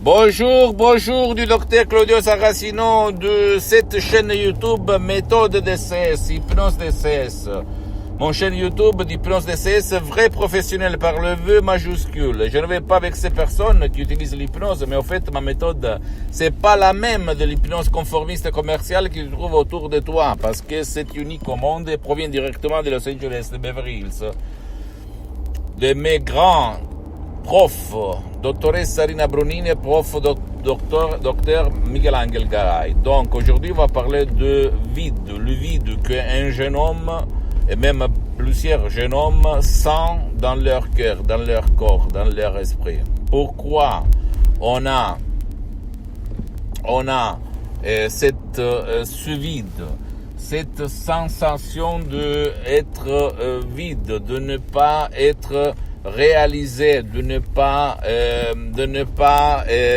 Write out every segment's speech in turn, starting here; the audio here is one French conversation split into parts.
Bonjour du docteur Claudio Saracino de cette chaîne YouTube Méthode DCS, Hypnose DCS. Mon chaîne YouTube d'Hypnose DCS, vrai professionnel par le V majuscule. Je ne vais pas vexer personne qui utilise l'hypnose, mais en fait, ma méthode, c'est pas la même de l'hypnose conformiste commerciale qui se trouve autour de toi, parce que c'est unique au monde et provient directement de Los Angeles, de Beverly Hills. De mes grands profs, dottoressa Rina Brunini et prof docteur Miguel Angel Garay. Donc aujourd'hui, on va parler de vide, le vide qu'un jeune homme et même plusieurs jeunes hommes sentent dans leur cœur, dans leur corps, dans leur esprit. Pourquoi on a ce vide, cette sensation de être vide, de ne pas être réalisé, de ne pas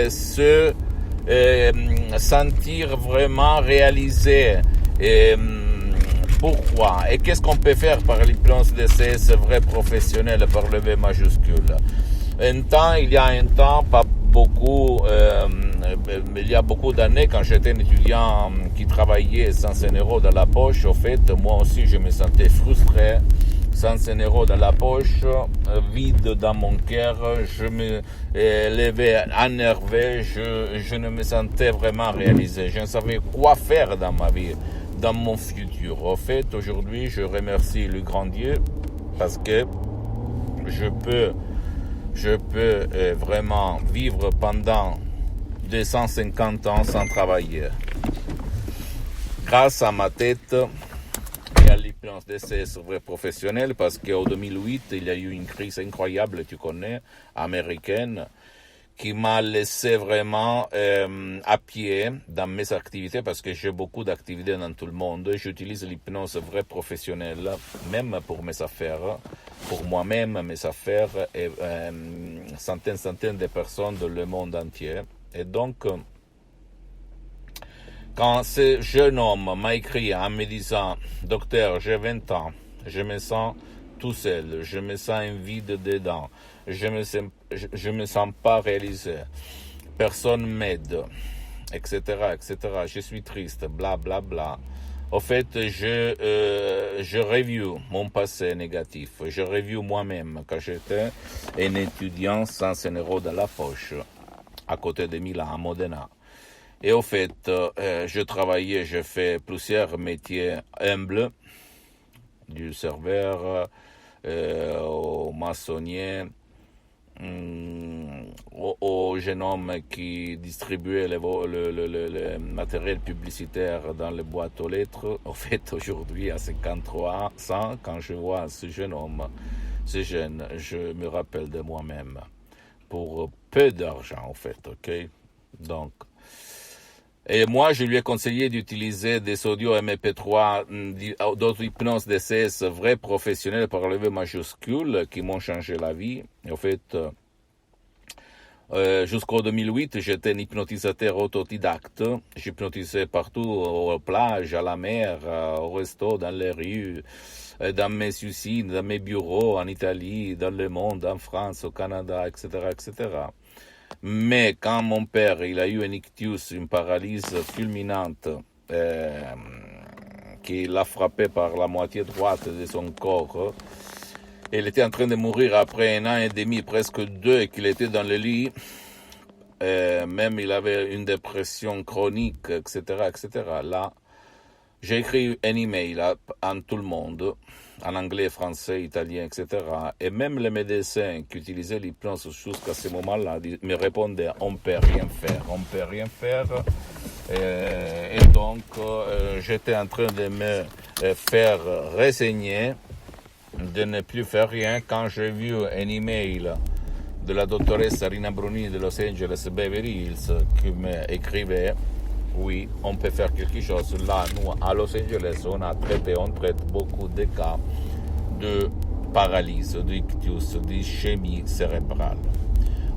se sentir vraiment réalisé. Pourquoi? Et qu'est-ce qu'on peut faire par l'hypnose DCS vrai professionnel par le V majuscule? Il y a un temps, pas beaucoup, il y a beaucoup d'années, quand j'étais un étudiant qui travaillait sans 100 € dans la poche, au fait, moi aussi je me sentais frustré, sans 100 € dans la poche, vide dans mon cœur, je me levais énervé, je ne me sentais vraiment réalisé, je ne savais quoi faire dans ma vie, dans mon futur. En fait, aujourd'hui, je remercie le grand Dieu parce que je peux vraiment vivre pendant 250 ans sans travailler. Grâce à ma tête et à l'hypnose DCS vrai professionnel, parce qu'en 2008, il y a eu une crise incroyable, tu connais, américaine, qui m'a laissé vraiment à pied dans mes activités, parce que j'ai beaucoup d'activités dans tout le monde. J'utilise l'hypnose vrai professionnelle, même pour mes affaires, pour moi-même, mes affaires, et centaines de personnes dans le monde entier. Et donc, quand ce jeune homme m'a écrit en me disant « Docteur, j'ai 20 ans, je me sens tout seul, je me sens un vide dedans, je me sens pas réalisé, personne m'aide, etc., etc. Je suis triste, bla bla bla. Au fait, je review mon passé négatif, je review moi-même quand j'étais un étudiant sans 100 € dans la poche, à côté de Milan, à Modena. Et au fait, je travaillais, je fais plusieurs métiers humbles, du serveur au maçonnier, au jeune homme qui distribuait le matériel publicitaire dans les boîtes aux lettres. En fait, aujourd'hui, à 53 ans, quand je vois ce jeune homme, ce jeune, je me rappelle de moi-même. Pour peu d'argent, en fait, ok? Donc, et moi, je lui ai conseillé d'utiliser des audios MP3 d'autres hypnose DCS vrais professionnels par le V majuscule qui m'ont changé la vie. Et en fait, jusqu'en 2008, j'étais un hypnotisateur autodidacte. J'hypnotisais partout, aux plages, à la mer, au resto, dans les rues, dans mes usines, dans mes bureaux, en Italie, dans le monde, en France, au Canada, etc., etc. Mais quand mon père, il a eu un ictus, une paralyse fulminante, qui l'a frappé par la moitié droite de son corps, il était en train de mourir après 1 an et demi, presque 2, et qu'il était dans le lit, même il avait une dépression chronique, etc., etc. Là, j'ai écrit un email à tout le monde, en anglais, français, italien, etc. Et même les médecins qui utilisaient l'hypnose jusqu'à ce moment-là me répondaient « on ne peut rien faire, on ne peut rien faire ». Et donc, j'étais en train de me faire résigner, de ne plus faire rien, quand j'ai vu un email de la doctoressa Rina Brunini de Los Angeles, Beverly Hills, qui m'écrivait « oui, on peut faire quelque chose ». Là, nous, à Los Angeles, on traite beaucoup de cas de paralysie, d'ictus, d'ischémie cérébrale.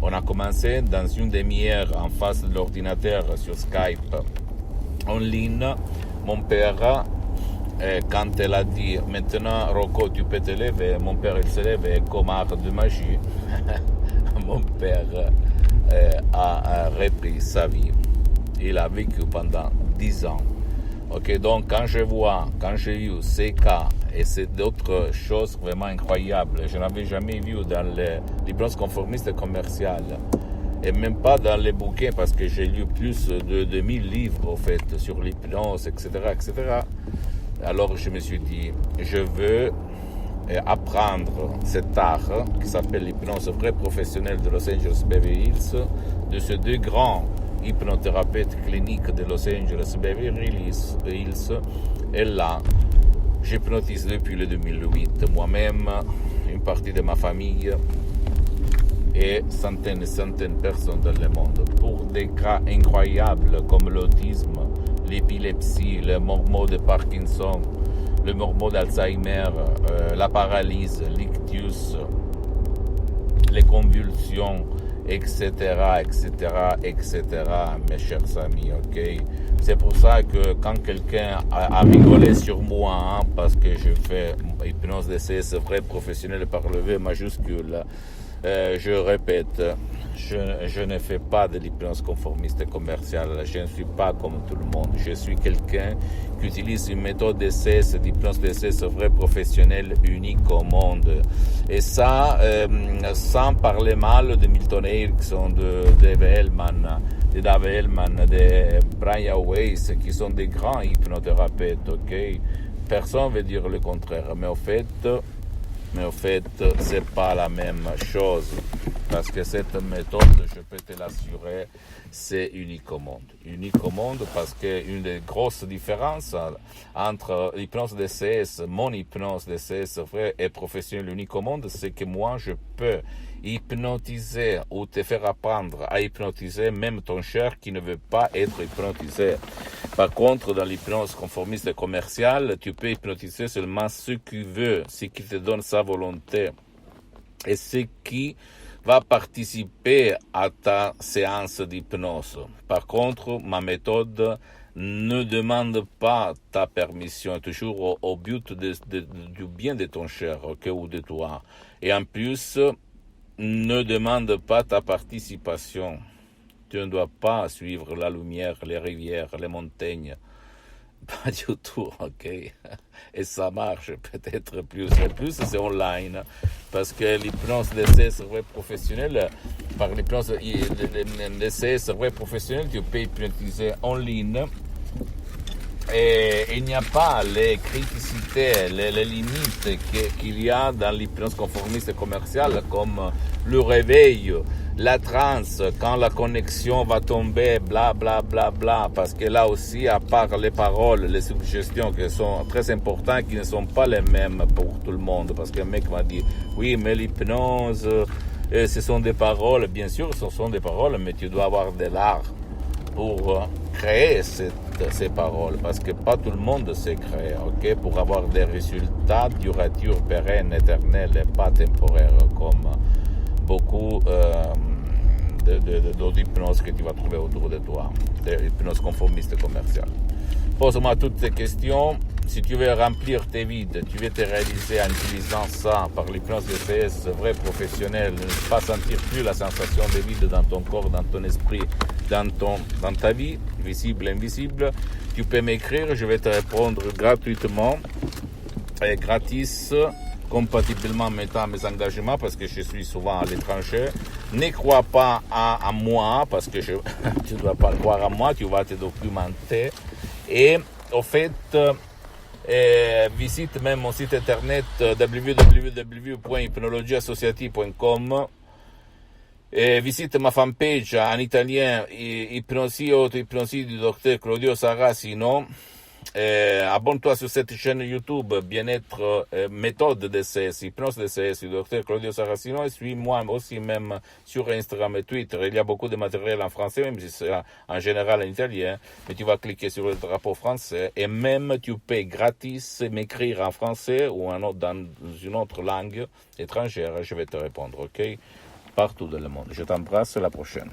On a commencé dans une demi-heure en face de l'ordinateur sur Skype en ligne. Mon père, quand elle a dit « maintenant, Rocco, tu peux te lever », mon père il s'est levé comme art de magie. Mon père a repris sa vie. Il a vécu pendant 10 ans. Ok, donc quand j'ai vu ces cas et c'est d'autres choses vraiment incroyables, je n'avais jamais vu dans l'hypnose conformiste commerciale et même pas dans les bouquins parce que j'ai lu plus de 2000 livres au fait sur l'hypnose, etc., etc. Alors je me suis dit, je veux apprendre cet art qui s'appelle l'hypnose vraie professionnelle de Los Angeles Beverly Hills de ces deux grands hypnothérapeute clinique de Los Angeles Beverly Hills. Et là, j'hypnotise depuis le 2008 moi-même, une partie de ma famille et centaines et centaines de personnes dans le monde pour des cas incroyables comme l'autisme, l'épilepsie, le mormon de Parkinson, le mormon d'Alzheimer, la paralysie, l'ictus, les convulsions, etc., etc., etc., mes chers amis, ok? C'est pour ça que quand quelqu'un a rigolé sur moi, hein, parce que je fais hypnose DCS vrai professionnel par le V majuscule, je répète, je ne fais pas de l'hypnose conformiste commerciale, je ne suis pas comme tout le monde, je suis quelqu'un qui utilise une méthode DCS, d'hypnose DCS vrai professionnel unique au monde. Et ça, sans parler mal de Milton Erickson, de Dave Hellman, de Brian Weiss, qui sont des grands hypnothérapeutes, ok? Personne ne veut dire le contraire, mais au fait, c'est pas la même chose. Parce que cette méthode, je peux te l'assurer, c'est unique au monde. Unique au monde parce qu'une des grosses différences entre l'hypnose DCS, mon hypnose DCS vrai et professionnelle unique au monde, c'est que moi, je peux hypnotiser ou te faire apprendre à hypnotiser même ton cher qui ne veut pas être hypnotisé. Par contre, dans l'hypnose conformiste commerciale, tu peux hypnotiser seulement ce qui veut, ce qui te donne sa volonté et ce qui va participer à ta séance d'hypnose. Par contre, ma méthode ne demande pas ta permission, toujours au but du bien de ton cher, okay, ou de toi. Et en plus, ne demande pas ta participation. Tu ne dois pas suivre la lumière, les rivières, les montagnes. Pas du tout, ok. Et ça marche peut-être plus. Et plus, c'est online. Parce que l'hypnose d'essai vrai professionnel, par l'hypnose d'essai vrai professionnel, tu peux hypnotiser en ligne. Et il n'y a pas les criticités, les limites qu'il y a dans l'hypnose conformiste commerciale, comme le réveil, la transe, quand la connexion va tomber, bla bla bla bla, parce que là aussi, à part les paroles, les suggestions qui sont très importantes, qui ne sont pas les mêmes pour tout le monde, parce qu'un mec m'a dit, oui, mais l'hypnose, ce sont des paroles, bien sûr, ce sont des paroles, mais tu dois avoir de l'art pour créer ces paroles, parce que pas tout le monde sait créer, ok, pour avoir des résultats duratures, pérennes, éternels et pas temporaires, comme beaucoup d'autres hypnoses que tu vas trouver autour de toi, des hypnoses conformistes commerciales. Pose-moi toutes ces questions. Si tu veux remplir tes vides, tu veux te réaliser en utilisant ça par l'hypnose DCS vrai professionnel, ne pas sentir plus la sensation de vide dans ton corps, dans ton esprit, dans ta vie, visible, invisible, tu peux m'écrire, je vais te répondre gratuitement et gratis, compatiblement mettant mes engagements parce que je suis souvent à l'étranger. Ne crois pas à moi parce que tu ne dois pas croire à moi, tu vas te documenter. Et au fait, visite même mon site internet www.hypnologieassociative.com et visite ma fanpage en italien Hypnosie Auto-Hypnosie du docteur Claudio Saracino. Abonne-toi sur cette chaîne YouTube Bien-être méthode DCS, hypnose DCS du docteur Claudio Saracino et suis-moi aussi même sur Instagram et Twitter. Il y a beaucoup de matériel en français, même si c'est en général en italien, mais tu vas cliquer sur le drapeau français et même tu peux gratis m'écrire en français ou dans une autre langue étrangère, je vais te répondre, ok? Partout dans le monde. Je t'embrasse, à la prochaine.